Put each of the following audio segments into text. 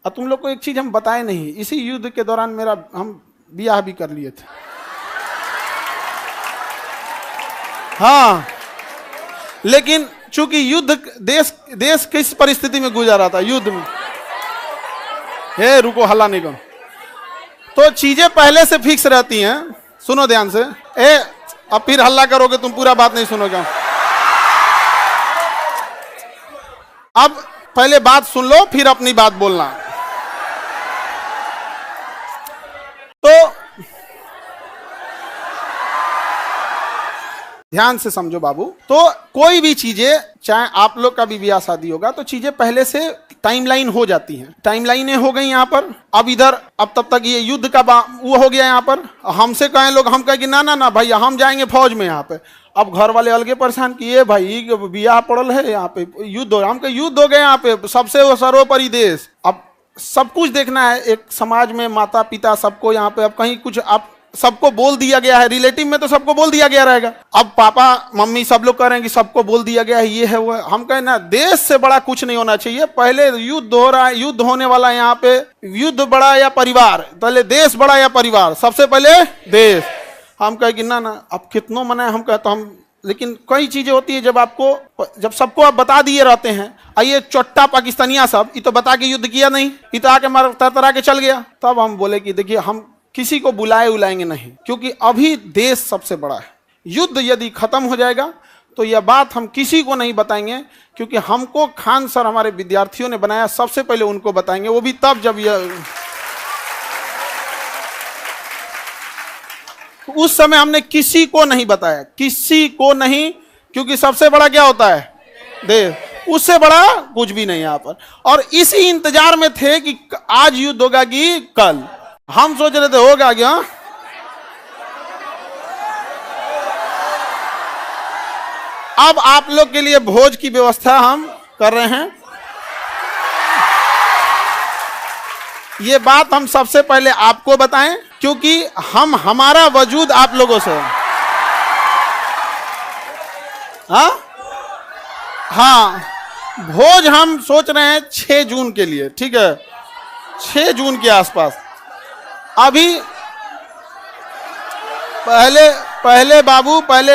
और तुम लोग को एक चीज हम बताए नहीं, इसी युद्ध के दौरान मेरा हम ब्याह भी कर लिए थे। हाँ, लेकिन चूंकि युद्ध देश किस परिस्थिति में गुजरा था, युद्ध में। हे रुको, हल्ला नहीं करो। तो चीजें पहले से फिक्स रहती हैं। सुनो ध्यान से। अब फिर हल्ला करोगे तुम, पूरा बात नहीं सुनोगे। अब पहले बात सुन लो, फिर अपनी बात बोलना। तो ध्यान से समझो बाबू। तो कोई भी चीजें, चाहे आप लोग का भी ब्याह शादी होगा, तो चीजें पहले से टाइमलाइन हो जाती हैं। टाइमलाइनें हो गई यहाँ पर। अब इधर, अब तब तक ये युद्ध का वो हो गया यहाँ पर। हमसे कहें लोग, हम कहें कि ना ना ना भाई, हम जाएंगे फौज में यहाँ पे। अब घर वाले अलगे परेशान किए, भाई ब्याह पड़ल है यहाँ पे, युद्ध हो, हम कहे युद्ध हो गए यहाँ पे, सबसे सर्वोपरि देश। अब सब कुछ देखना है, एक समाज में माता पिता सबको यहाँ पे, अब कहीं कुछ आप सबको बोल दिया गया है, रिलेटिव में तो सबको बोल दिया गया रहेगा। अब पापा मम्मी सब लोग कह रहे हैं कि सबको बोल दिया गया है, ये है वो है। हम कहें ना, देश से बड़ा कुछ नहीं होना चाहिए। पहले युद्ध हो रहा है, युद्ध होने वाला है यहाँ पे। युद्ध बड़ा या परिवार, पहले देश बड़ा या परिवार, सबसे पहले देश। हम कहे कि ना ना, अब कितनों मना है, हम कहते हम, लेकिन कई चीजें होती है जब सबको आप बता दिए रहते हैं। आइए चोट्टा पाकिस्तानिया सब, ये तो बता के युद्ध किया नहीं, ये तो आके मार तरतरा के चल गया। तब हम बोले कि देखिए, हम किसी को बुलाएंगे नहीं, क्योंकि अभी देश सबसे बड़ा है। युद्ध यदि खत्म हो जाएगा तो यह बात हम किसी को नहीं बताएंगे, क्योंकि हमको खान सर हमारे विद्यार्थियों ने बनाया, सबसे पहले उनको बताएंगे, वो भी तब जब यह, उस समय हमने किसी को नहीं बताया, किसी को नहीं, क्योंकि सबसे बड़ा क्या होता है, देश। उससे बड़ा कुछ भी नहीं यहाँ पर। और इसी इंतजार में थे कि आज युद्ध होगा कि कल। हम सोच रहे थे होगा क्या। अब आप लोग के लिए भोज की व्यवस्था हम कर रहे हैं। ये बात हम सबसे पहले आपको बताएं, क्योंकि हमारा वजूद आप लोगों से। हाँ, भोज हम सोच रहे हैं 6 जून के लिए, ठीक है, 6 जून के आसपास। अभी पहले बाबू, पहले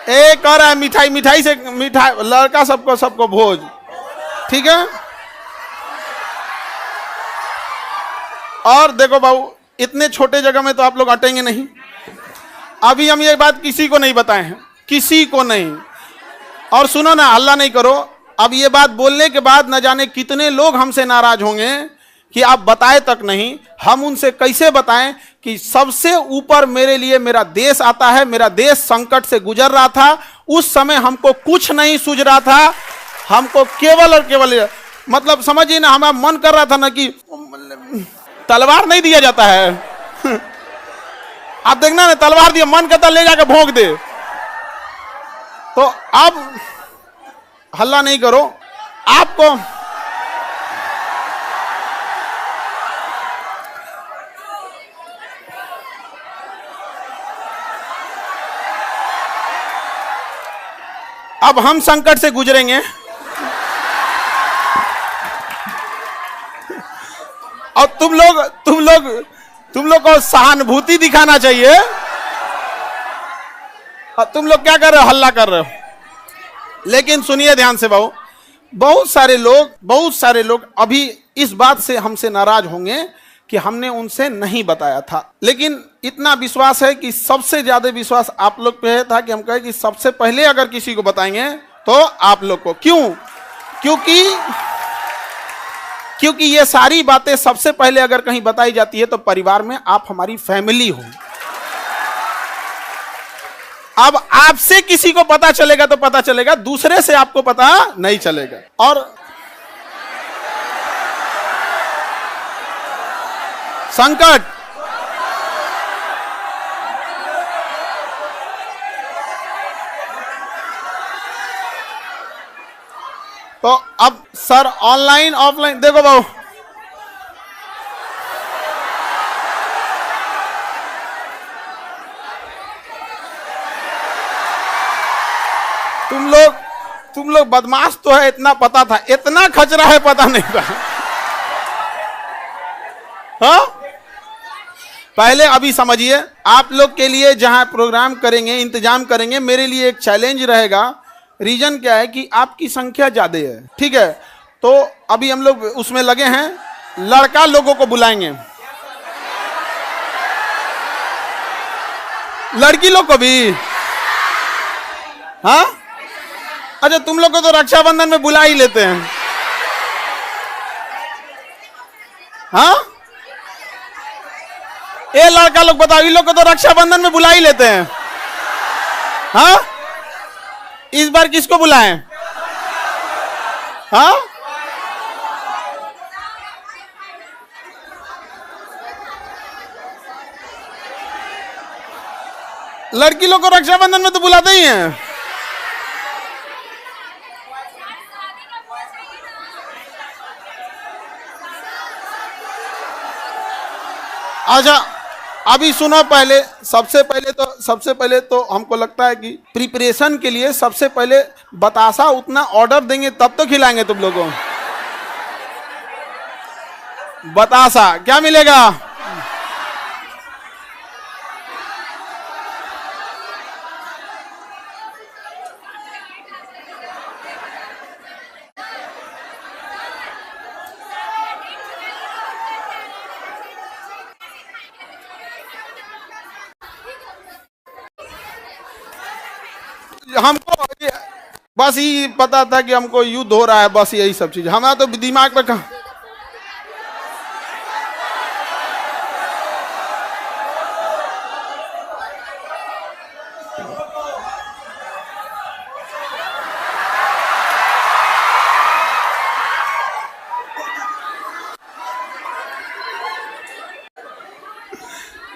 एक कर रहा है मिठाई से, लड़का सबको भोज, ठीक है। और देखो बाबू, इतने छोटे जगह में तो आप लोग अटेंगे नहीं। अभी हम ये बात किसी को नहीं बताए हैं, किसी को नहीं। और सुनो ना, हल्ला नहीं करो। अब ये बात बोलने के बाद न जाने कितने लोग हमसे नाराज होंगे कि आप बताए तक नहीं। हम उनसे कैसे बताएं कि सबसे ऊपर मेरे लिए मेरा देश आता है। मेरा देश संकट से गुजर रहा था, उस समय हमको कुछ नहीं सूझ रहा था। हमको केवल और केवल, मतलब समझिए ना, हमारा मन कर रहा था ना कि तलवार नहीं दिया जाता है। आप देखना ना, तलवार दिया, मन करता ले जाकर भोंक दे। तो अब हल्ला नहीं करो। आपको अब हम संकट से गुजरेंगे और तुम लोग को सहानुभूति दिखाना चाहिए। और तुम लोग क्या कर रहे हो, हल्ला कर रहे हो। लेकिन सुनिए ध्यान से बाबू, बहुत सारे लोग अभी इस बात से हमसे नाराज होंगे कि हमने उनसे नहीं बताया था। लेकिन इतना विश्वास है कि सबसे ज्यादा विश्वास आप लोग पे था कि हम कहे कि सबसे पहले अगर किसी को बताएंगे तो आप लोग को। क्यों? क्योंकि ये सारी बातें सबसे पहले अगर कहीं बताई जाती है तो परिवार में आप हमारी फैमिली हो। अब आपसे किसी को पता चलेगा तो पता चलेगा, दूसरे से आपको पता नहीं चलेगा। और संकट, तो अब सर ऑनलाइन ऑफलाइन देखो बाबू, तुम लोग बदमाश तो है, इतना पता था, इतना खचरा है पता नहीं था। हाँ, पहले अभी समझिए, आप लोग के लिए जहां प्रोग्राम करेंगे, इंतजाम करेंगे, मेरे लिए एक चैलेंज रहेगा। रीजन क्या है कि आपकी संख्या ज्यादा है, ठीक है। तो अभी हम लोग उसमें लगे हैं, लड़का लोगों को बुलाएंगे, लड़की लोग को भी। हाँ, अच्छा, तुम लोग को तो रक्षाबंधन में बुला ही लेते हैं। हाँ, ये लड़का लोग बताओ, इन लोग को तो रक्षाबंधन में बुला ही लेते हैं। हाँ, इस बार किसको बुलाएं? हाँ, लड़की लोग को रक्षाबंधन में तो बुलाते ही हैं। अच्छा, अभी सुनो, पहले सबसे पहले तो हमको लगता है कि प्रिपरेशन के लिए सबसे पहले बतासा उतना ऑर्डर देंगे तब तो खिलाएंगे तुम लोगों को। बतासा क्या मिलेगा? हमको बस ये पता था कि हमको युद्ध हो रहा है, बस यही सब चीज हमारा तो दिमाग में कहा।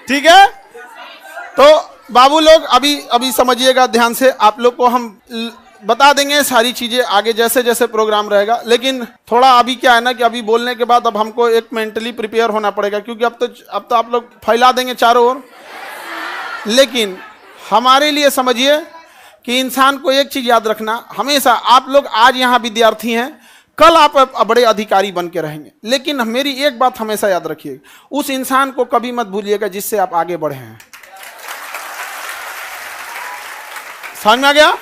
ठीक है, तो बाबू लोग अभी समझिएगा ध्यान से। आप लोग को हम बता देंगे सारी चीजें आगे जैसे जैसे प्रोग्राम रहेगा, लेकिन थोड़ा अभी क्या है ना कि अभी बोलने के बाद अब हमको एक मेंटली प्रिपेयर होना पड़ेगा, क्योंकि अब तो आप लोग फैला देंगे चारों ओर। लेकिन हमारे लिए समझिए कि इंसान को एक चीज याद रखना हमेशा, आप लोग आज यहाँ विद्यार्थी हैं, कल आप बड़े अधिकारी बन के रहेंगे। लेकिन मेरी एक बात हमेशा याद रखिए, उस इंसान को कभी मत भूलिएगा जिससे आप आगे बढ़े हैं। समझ में आ गया?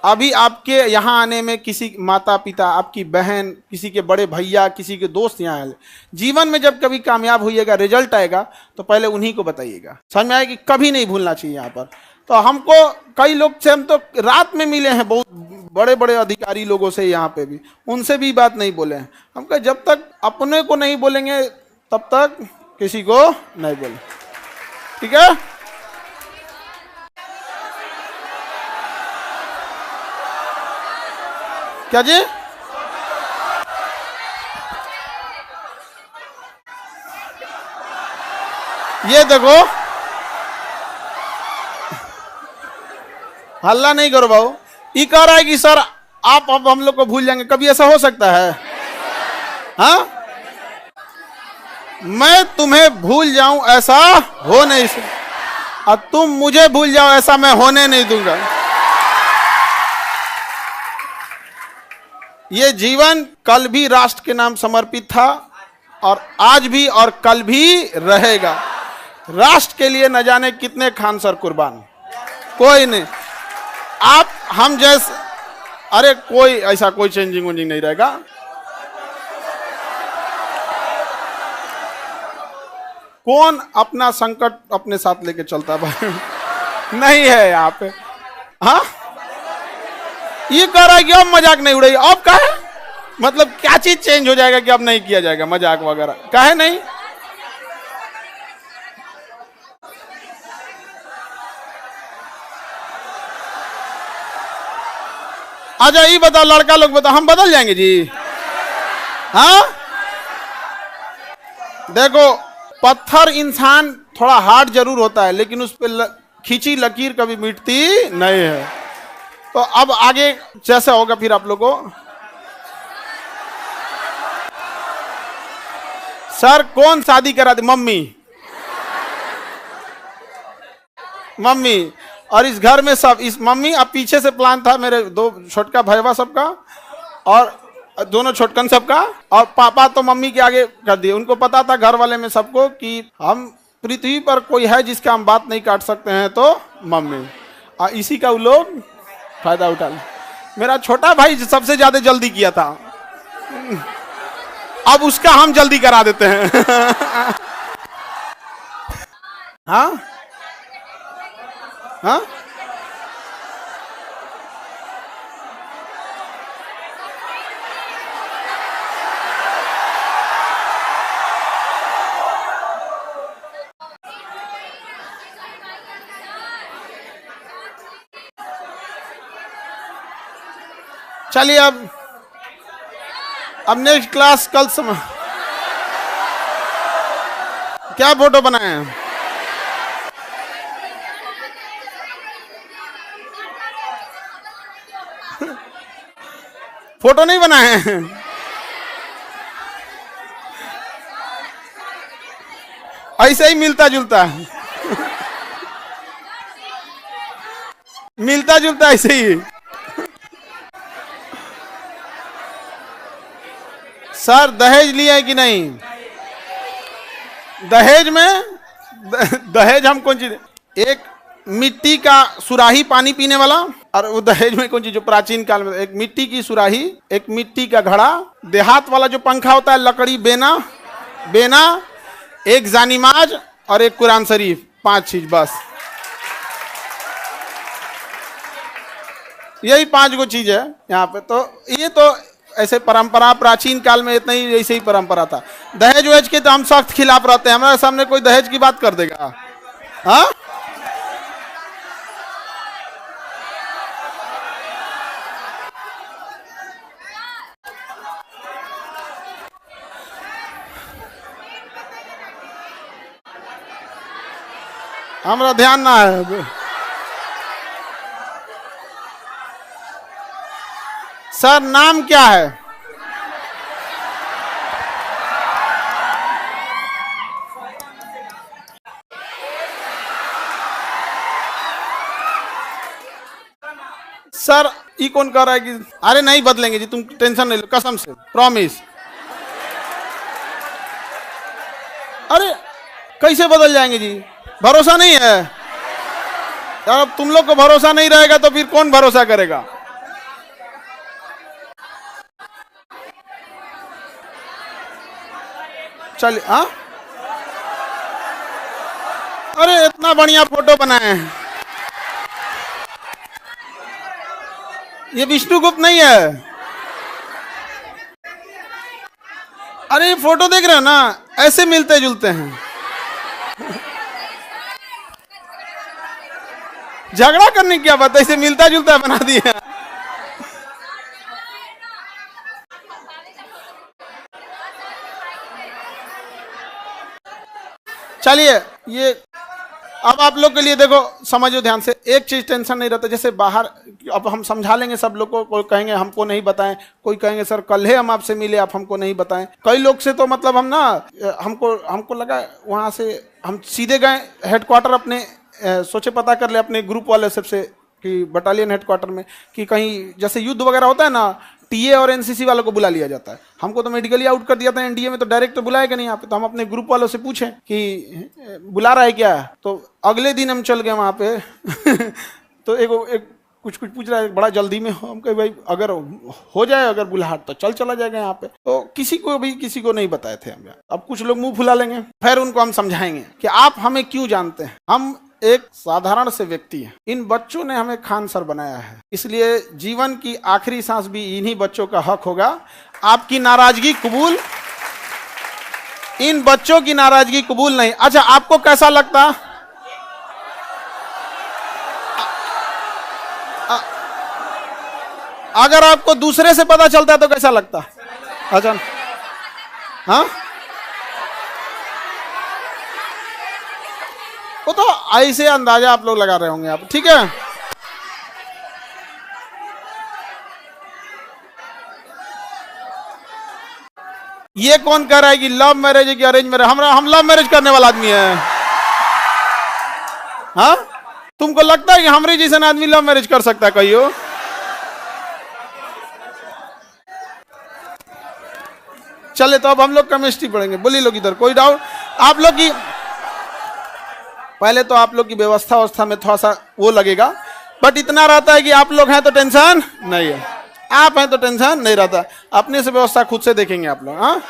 अभी आपके यहाँ आने में किसी माता पिता, आपकी बहन, किसी के बड़े भैया, किसी के दोस्त यहाँ आए, जीवन में जब कभी कामयाब होइएगा, रिजल्ट आएगा, तो पहले उन्हीं को बताइएगा। समझ में आएगा कि कभी नहीं भूलना चाहिए यहाँ पर। तो हमको कई लोग से हम तो रात में मिले हैं, बहुत बड़े बड़े अधिकारी लोगों से यहाँ पे भी, उनसे भी बात नहीं बोले हैं। हम कहे जब तक अपने को नहीं बोलेंगे तब तक किसी को नहीं बोले, ठीक है? क्या जी? ये देखो, हल्ला नहीं करो बाबू। ये कह रहा है कि सर आप अब हम लोग को भूल जाएंगे, कभी ऐसा हो सकता है? हाँ, मैं तुम्हें भूल जाऊं ऐसा हो नहीं सकता, और तुम मुझे भूल जाओ ऐसा मैं होने नहीं दूंगा। ये जीवन कल भी राष्ट्र के नाम समर्पित था, और आज भी और कल भी रहेगा। राष्ट्र के लिए न जाने कितने खान सर कुर्बान, कोई नहीं। आप हम जैसे, अरे कोई ऐसा कोई चेंजिंग वेंजिंग नहीं रहेगा। कौन अपना संकट अपने साथ लेके चलता है भाई? नहीं है यहाँ पे। हाँ, ये कह रहा है कि अब मजाक नहीं उड़ेगी, अब कहे मतलब क्या चीज चेंज हो जाएगा कि अब नहीं किया जाएगा मजाक वगैरह? कहे नहीं। अच्छा ये बताओ, लड़का लोग बताओ, हम बदल जाएंगे जी? हाँ, देखो, पत्थर इंसान थोड़ा हार्ड जरूर होता है, लेकिन उस पर खींची लकीर कभी मिटती नहीं है। तो अब आगे जैसा होगा फिर आप लोगों को। सर कौन शादी करा दे? मम्मी। मम्मी, और इस घर में सब, इस मम्मी, अब पीछे से प्लान था मेरे दो छोटका भैया सबका और दोनों छोटकन सबका, और पापा तो मम्मी के आगे कर दिए। उनको पता था घर वाले में सबको कि हम पृथ्वी पर कोई है जिसका हम बात नहीं काट सकते हैं तो मम्मी, और इसी का वो लोग फायदा उठा ले। मेरा छोटा भाई सबसे ज्यादा जल्दी किया था, अब उसका हम जल्दी करा देते हैं। हाँ हाँ, चलिए अब नेक्स्ट क्लास कल समय क्या फोटो बनाए हैं? फोटो नहीं बनाए हैं? ऐसे ही मिलता जुलता है, मिलता जुलता ऐसे ही। सर दहेज लिया है कि नहीं? दहेज में दहेज हम कौन चीज, एक मिट्टी का सुराही पानी पीने वाला, और वो दहेज में कौन चीज जो प्राचीन काल में एक मिट्टी की सुराही, एक मिट्टी का घड़ा, देहात वाला जो पंखा होता है लकड़ी, बेना, एक जानिमाज और एक कुरान शरीफ, 5 चीज बस। यही 5 गो चीज है यहाँ पे। तो ये तो ऐसे परंपरा प्राचीन काल में इतना ही ऐसे ही परंपरा था। दहेज वहेज के तो हम सख्त खिलाफ रहते हैं, हमारे सामने कोई दहेज की बात कर देगा, हाँ? हमारा ध्यान ना है। सर नाम क्या है? सर ये कौन कह रहा है कि अरे नहीं बदलेंगे जी, तुम टेंशन नहीं लो, कसम से प्रॉमिस। अरे कैसे बदल जाएंगे जी, भरोसा नहीं है यार। अब तुम लोग को भरोसा नहीं रहेगा तो फिर कौन भरोसा करेगा? चलिए, हाँ, अरे इतना बढ़िया फोटो बनाए हैं। ये विष्णुगुप्त नहीं है? अरे ये फोटो देख रहे हो ना, ऐसे मिलते जुलते हैं। झगड़ा करने की क्या बात है, ऐसे मिलता जुलता बना दिया। चलिए ये अब आप लोग के लिए देखो, समझो ध्यान से, एक चीज टेंशन नहीं रहता। जैसे बाहर अब हम समझा लेंगे सब लोग को, कोई कहेंगे हमको नहीं बताएं, कोई कहेंगे सर कल ही हम आपसे मिले आप हमको नहीं बताएं। कई लोग से तो मतलब हम ना, हमको लगा वहां से हम सीधे गए हेडक्वार्टर अपने, सोचे पता कर ले अपने ग्रुप वाले सबसे कि बटालियन हेडक्वार्टर में कि कहीं जैसे युद्ध वगैरह होता है ना, टीए और एनसीसी वालों को बुला लिया जाता है। हमको तो मेडिकली आउट कर दिया था एनडीए में, तो डायरेक्ट तो बुलाएगा नहीं यहाँ पे। तो हम अपने ग्रुप वालों से पूछें कि बुला रहा है क्या, तो अगले दिन हम चल गए वहाँ पे। तो एक कुछ पूछ रहा है, बड़ा जल्दी में हो। हम कहे भाई अगर हो जाए अगर बुलाहट तो चला जाएगा यहाँ पे। तो किसी को नहीं बताए थे हम। अब कुछ लोग मुंह फुला लेंगे, फिर उनको हम समझाएंगे कि आप हमें क्यों जानते हैं, हम एक साधारण से व्यक्ति है। इन बच्चों ने हमें खान सर बनाया है, इसलिए जीवन की आखिरी सांस भी इन्हीं बच्चों का हक होगा। आपकी नाराजगी कबूल, इन बच्चों की नाराजगी कबूल नहीं। अच्छा आपको कैसा लगता, अगर आपको दूसरे से पता चलता तो कैसा लगता? अच्छा, हाँ, वो तो ऐसे अंदाजा आप लोग लगा रहे होंगे आप, ठीक है। ये कौन कह रहा है कि लव मैरिज है कि अरेंज मैरिज? हम लव मैरिज करने वाला आदमी है, हाँ। तुमको लगता है कि हमारे जैसा आदमी लव मैरिज कर सकता है कहियो? चले तो अब हम लोग केमिस्ट्री पढ़ेंगे। बोलिए लोग इधर, कोई डाउट? आप लोग की पहले तो आप लोग की व्यवस्था में थोड़ा सा वो लगेगा, बट इतना रहता है कि आप लोग हैं तो टेंशन नहीं है, आप हैं तो टेंशन नहीं रहता, अपने से व्यवस्था खुद से देखेंगे आप लोग। हाँ